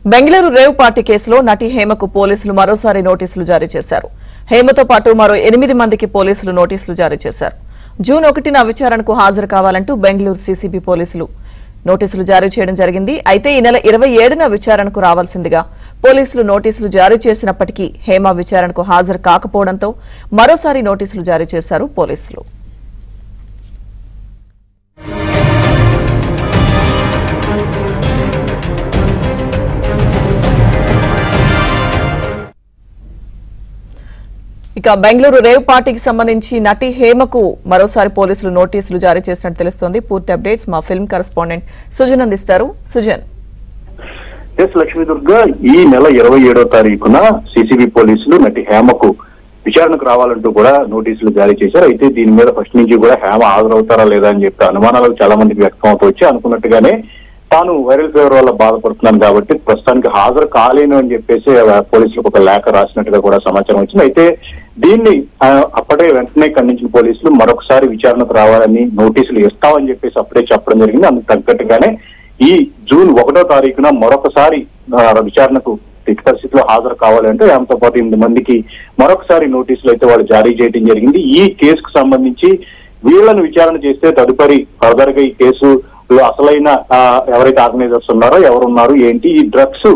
Bengaluru rave party కేసులో నటి హేమకు పోలీసులు మరోసారి నోటీసులు జారీ చేశారు. హేమతో పాటు మరో 8 మందికి పోలీసులు నోటీసులు జారీ చేశారు. జూన్ 1న విచారణకు హాజరు కావాలంటూ బెంగళూరు సీసీబీ పోలీసులు నోటీసులు జారీ చేయడం జరిగింది. అయితే ఈ నెల 27న విచారణకు రావాల్సిందిగా పోలీసులు నోటీసులు జారీ చేసినప్పటికీ హేమ విచారణకు హాజరు కాకపోవడంతో మరోసారి నోటీసులు జారీ చేశారు పోలీసులు. ఇక బెంగళూరు రేవ్ పార్టీకి సంబంధించి నటి హేమకు మరోసారి పోలీసులు నోటీసులు జారీ చేసినట్టు తెలుస్తోంది. పూర్తి అప్డేట్స్ మా ఫిల్మ్ కరెస్పాండెంట్ సుజన్ అందిస్తారు. సుజన్. లక్ష్మీ దుర్గా, ఈ నెల 27వ తారీఖున సీసీబీ పోలీసులు నటి హేమకు విచారణకు రావాలంటూ కూడా నోటీసులు జారీ చేశారు. అయితే దీని మీద ఫస్ట్ నుంచి కూడా హేమ హాజరవుతారా లేదా అని చెప్పి అనుమానాలు చాలా మందికి వ్యక్తం అవుతూ వచ్చి అనుకున్నట్టుగానే తాను వైరల్ ఫీవర్ వల్ల బాధపడుతున్నాను కాబట్టి ప్రస్తుతానికి హాజరు కాలేను అని చెప్పేసి పోలీసులకు ఒక లేఖ రాసినట్టుగా కూడా సమాచారం వచ్చింది. అయితే దీన్ని అప్పుడే వెంటనే ఖండించిన పోలీసులు మరొకసారి విచారణకు రావాలని నోటీసులు ఇస్తామని చెప్పేసి అప్పుడే చెప్పడం జరిగింది. అందుకు తగ్గట్టుగానే ఈ జూన్ 1వ తారీఖున మరొకసారి విచారణకు ఎట్టి పరిస్థితిలో హాజరు కావాలంటే దాంతో పాటు 8 మందికి మరొకసారి నోటీసులు అయితే వాళ్ళు జారీ చేయడం జరిగింది. ఈ కేసుకు సంబంధించి వీళ్లను విచారణ చేస్తే తదుపరి ఫర్దర్ గా ఈ కేసు అసలైన ఎవరైతే ఆర్గనైజర్స్ ఉన్నారో ఎవరున్నారు ఏంటి, ఈ డ్రగ్స్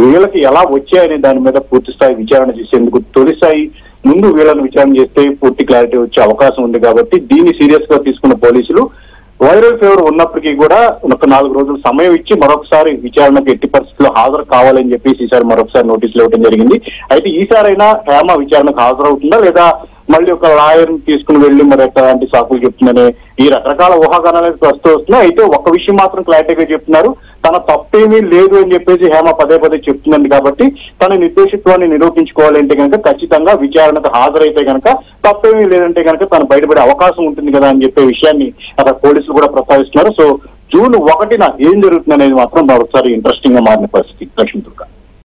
వీళ్ళకి ఎలా వచ్చాయనే దాని మీద పూర్తి స్థాయి విచారణ చేసేందుకు తొలిసారి ముందు వీళ్ళని విచారణ చేస్తే పూర్తి క్లారిటీ వచ్చే అవకాశం ఉంది. కాబట్టి దీన్ని సీరియస్ గా తీసుకున్న పోలీసులు వైరల్ ఫీవర్ ఉన్నప్పటికీ కూడా ఒక 4 రోజులు సమయం ఇచ్చి మరొకసారి విచారణకు ఎట్టి పరిస్థితుల్లో హాజరు కావాలని చెప్పేసి ఈసారి మరొకసారి నోటీసులు ఇవ్వడం జరిగింది. అయితే ఈసారైనా హేమ విచారణకు హాజరవుతుందా లేదా మళ్ళీ ఒక లాయర్ ని తీసుకుని వెళ్లి మరి ఎట్లాంటి సాకులు చెప్తుందని ఈ రకరకాల ఊహాగానాలు వస్తున్నాయి. అయితే ఒక విషయం మాత్రం క్లారిటీగా చెప్తున్నారు, తన తప్పేమీ లేదు అని చెప్పేసి హేమ పదే చెప్తుందండి. కాబట్టి తన నిర్దోషిత్వాన్ని నిరూపించుకోవాలంటే కనుక ఖచ్చితంగా విచారణకు హాజరైతే కనుక తప్పేమీ లేదంటే కనుక తను బయటపడే అవకాశం ఉంటుంది కదా అని చెప్పే విషయాన్ని అక్కడ పోలీసులు కూడా ప్రస్తావిస్తున్నారు. సో జూన్ 1న ఏం జరుగుతుంది అనేది మాత్రం మరోసారి ఇంట్రెస్టింగ్ గా మారిన పరిస్థితి. లక్ష్మీ దుర్గా.